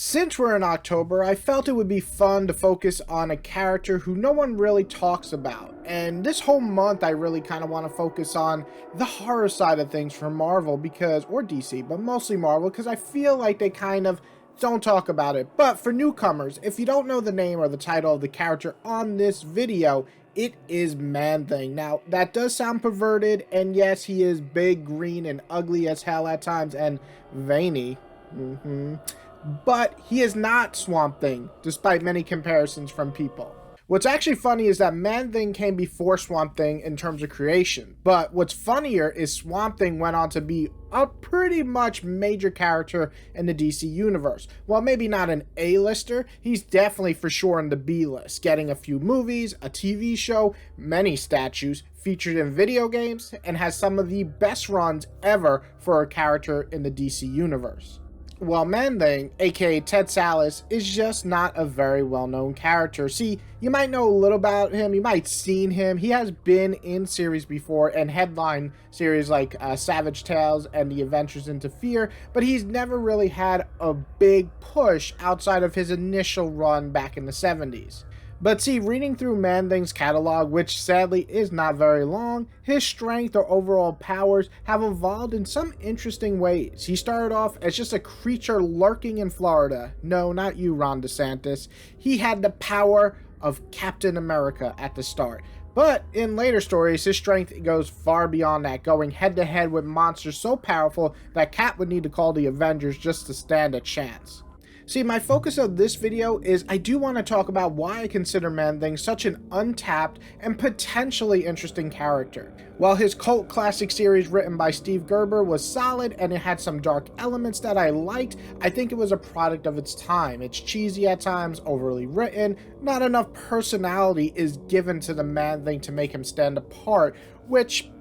Since we're in October, I felt it would be fun to focus on a character who no one really talks about. And this whole month, I really kind of want to focus on the horror side of things for Marvel or DC, but mostly Marvel, because I feel like they kind of don't talk about it. But for newcomers, if you don't know the name or the title of the character on this video, it is Man-Thing. Now, that does sound perverted, and yes, he is big, green, and ugly as hell at times, and veiny. But he is not Swamp Thing, despite many comparisons from people. What's actually funny is that Man-Thing came before Swamp Thing in terms of creation, but what's funnier is Swamp Thing went on to be a pretty much major character in the DC universe. While maybe not an A-lister, he's definitely for sure in the B-list, getting a few movies, a TV show, many statues, featured in video games, and has some of the best runs ever for a character in the DC universe. Well, Man-Thing, aka Ted Sallis, is just not a very well-known character. See, you might know a little about him, you might have seen him. He has been in series before and headline series like Savage Tales and The Adventures into Fear, but he's never really had a big push outside of his initial run back in the 70s. But see, reading through Man-Thing's catalog, which sadly is not very long, his strength or overall powers have evolved in some interesting ways. He started off as just a creature lurking in Florida. No, not you, Ron DeSantis. He had the power of Captain America at the start. But in later stories, his strength goes far beyond that, going head to head with monsters so powerful that Cap would need to call the Avengers just to stand a chance. See, my focus of this video is I do want to talk about why I consider Man-Thing such an untapped and potentially interesting character. While his cult classic series written by Steve Gerber was solid and it had some dark elements that I liked, I think it was a product of its time. It's cheesy at times, overly written, not enough personality is given to the Man-Thing to make him stand apart, which,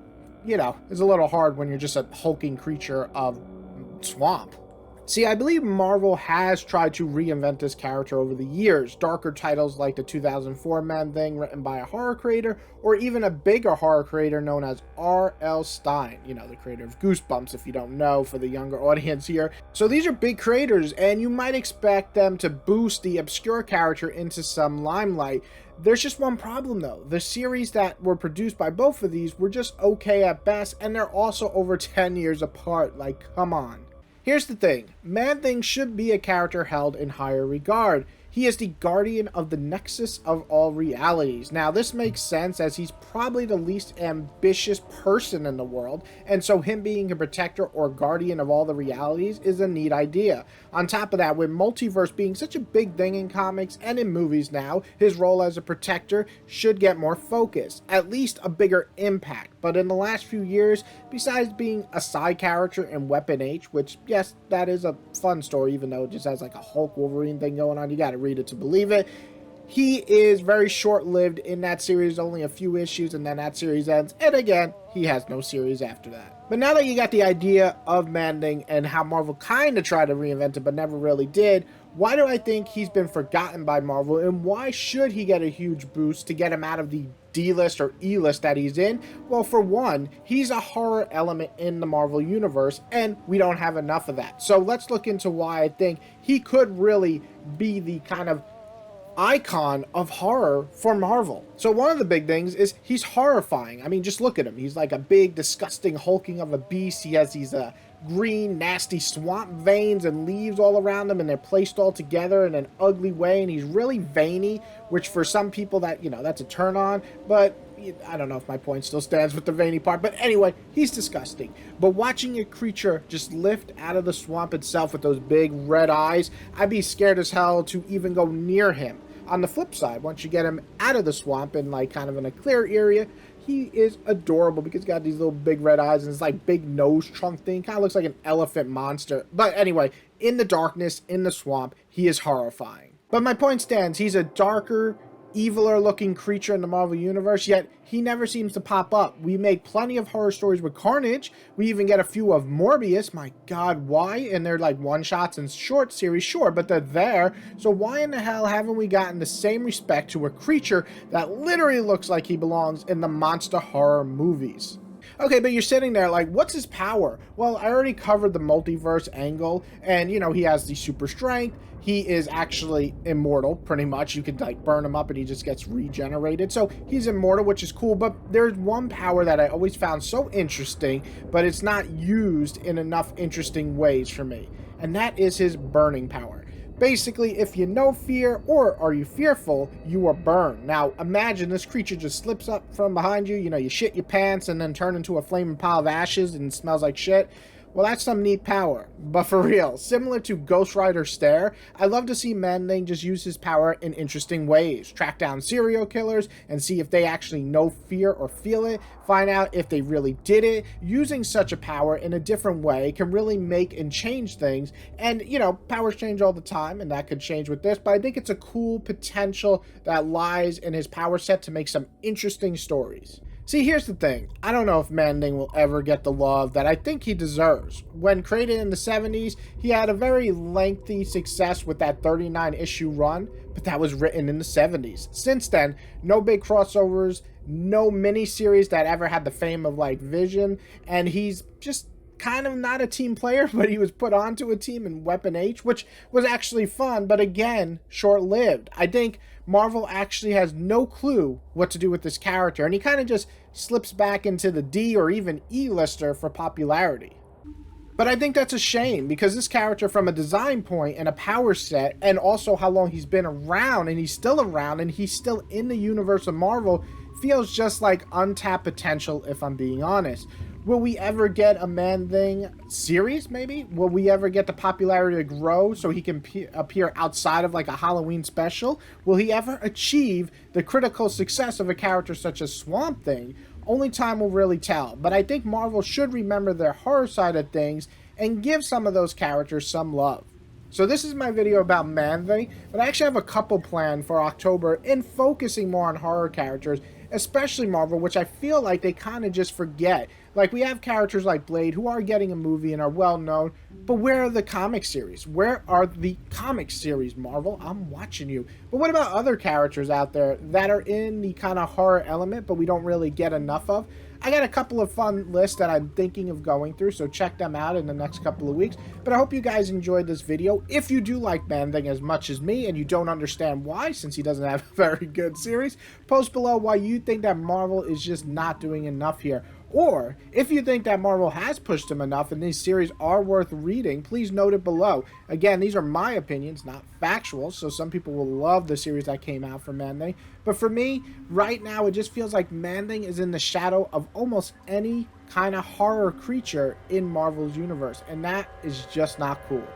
you know, is a little hard when you're just a hulking creature of swamp. See, I believe Marvel has tried to reinvent this character over the years. Darker titles like the 2004 Man-Thing written by a horror creator, or even a bigger horror creator known as R.L. Stine, you know, the creator of Goosebumps, if you don't know, for the younger audience here. So these are big creators, and you might expect them to boost the obscure character into some limelight. There's just one problem though. The series that were produced by both of these were just okay at best, and they're also over 10 years apart. Like, come on. Here's the thing, Man-Thing should be a character held in higher regard. He is the guardian of the nexus of all realities. Now, this makes sense as he's probably the least ambitious person in the world, and so him being a protector or guardian of all the realities is a neat idea. On top of that, with multiverse being such a big thing in comics and in movies now, his role as a protector should get more focus, at least a bigger impact. But in the last few years, besides being a side character in Weapon H, which, yes, that is a fun story, even though it just has like a Hulk Wolverine thing going on, you gotta read it to believe it. He is very short-lived in that series, only a few issues, and then that series ends, and again, he has no series after that. But now that you got the idea of Man-Thing and how Marvel kind of tried to reinvent it but never really did, why do I think he's been forgotten by Marvel, and why should he get a huge boost to get him out of the D-list or E-list that he's in? Well, for one, he's a horror element in the Marvel universe, and we don't have enough of that. So let's look into why I think he could really be the kind of icon of horror for Marvel. So one of the big things is he's horrifying. I mean, just look at him. He's like a big, disgusting hulking of a beast. He has these green, nasty swamp veins and leaves all around him, and they're placed all together in an ugly way, and he's really veiny, which for some people that, you know, that's a turn on, but I don't know if my point still stands with the veiny part, but anyway, he's disgusting. But watching a creature just lift out of the swamp itself with those big red eyes, I'd be scared as hell to even go near him. On the flip side, once you get him out of the swamp and like kind of in a clear area, he is adorable because he's got these little big red eyes and this like big nose trunk thing. Kind of looks like an elephant monster. But anyway, in the darkness, in the swamp, he is horrifying. But my point stands, he's a darker, eviler looking creature in the Marvel universe, yet he never seems to pop up. We make plenty of horror stories with Carnage. We even get a few of Morbius. My god, why? And they're like one-shots and short series, sure, but they're there. So why in the hell haven't we gotten the same respect to a creature that literally looks like he belongs in the monster horror movies? Okay, but you're sitting there like, what's his power? Well, I already covered the multiverse angle, and you know, he has the super strength. He is actually immortal, pretty much. You could like burn him up and he just gets regenerated. So he's immortal, which is cool. But there's one power that I always found so interesting, but it's not used in enough interesting ways for me. And that is his burning power. Basically, if you know fear or are you fearful, you are burned. Now, imagine this creature just slips up from behind you, you know, you shit your pants and then turn into a flaming pile of ashes and smells like shit. Well, that's some neat power. But for real, similar to Ghost Rider Stare, I love to see Man-Thing just use his power in interesting ways. Track down serial killers and see if they actually know fear or feel it. Find out if they really did it. Using such a power in a different way can really make and change things. And, you know, powers change all the time, and that could change with this. But I think it's a cool potential that lies in his power set to make some interesting stories. See, here's the thing. I don't know if Man-Thing will ever get the love that I think he deserves. When created in the 70s, he had a very lengthy success with that 39-issue run, but that was written in the 70s. Since then, no big crossovers, no miniseries that ever had the fame of like Vision, and he's just kind of not a team player, but he was put onto a team in Weapon H, which was actually fun, but again, short-lived. I think Marvel actually has no clue what to do with this character, and he kind of just slips back into the D or even E-lister for popularity. But I think that's a shame, because this character, from a design point and a power set, and also how long he's been around, and he's still around, and he's still in the universe of Marvel, feels just like untapped potential, if I'm being honest. Will we ever get a Man-Thing series, maybe? Will we ever get the popularity to grow so he can appear outside of like a Halloween special? Will he ever achieve the critical success of a character such as Swamp Thing? Only time will really tell. But I think Marvel should remember their horror side of things and give some of those characters some love. So this is my video about Man-Thing, but I actually have a couple planned for October in focusing more on horror characters, especially Marvel, which I feel like they kind of just forget. Like, we have characters like Blade who are getting a movie and are well known, but where are the comic series? Where are the comic series, Marvel? I'm watching you. But what about other characters out there that are in the kind of horror element, but we don't really get enough of? I got a couple of fun lists that I'm thinking of going through, so check them out in the next couple of weeks. But I hope you guys enjoyed this video. If you do like Man-Thing as much as me, and you don't understand why, since he doesn't have a very good series, post below why you think that Marvel is just not doing enough here. Or, if you think that Marvel has pushed him enough and these series are worth reading, please note it below. Again, these are my opinions, not factual, so some people will love the series that came out for Man-Thing. But for me, right now, it just feels like Man-Thing is in the shadow of almost any kind of horror creature in Marvel's universe, and that is just not cool.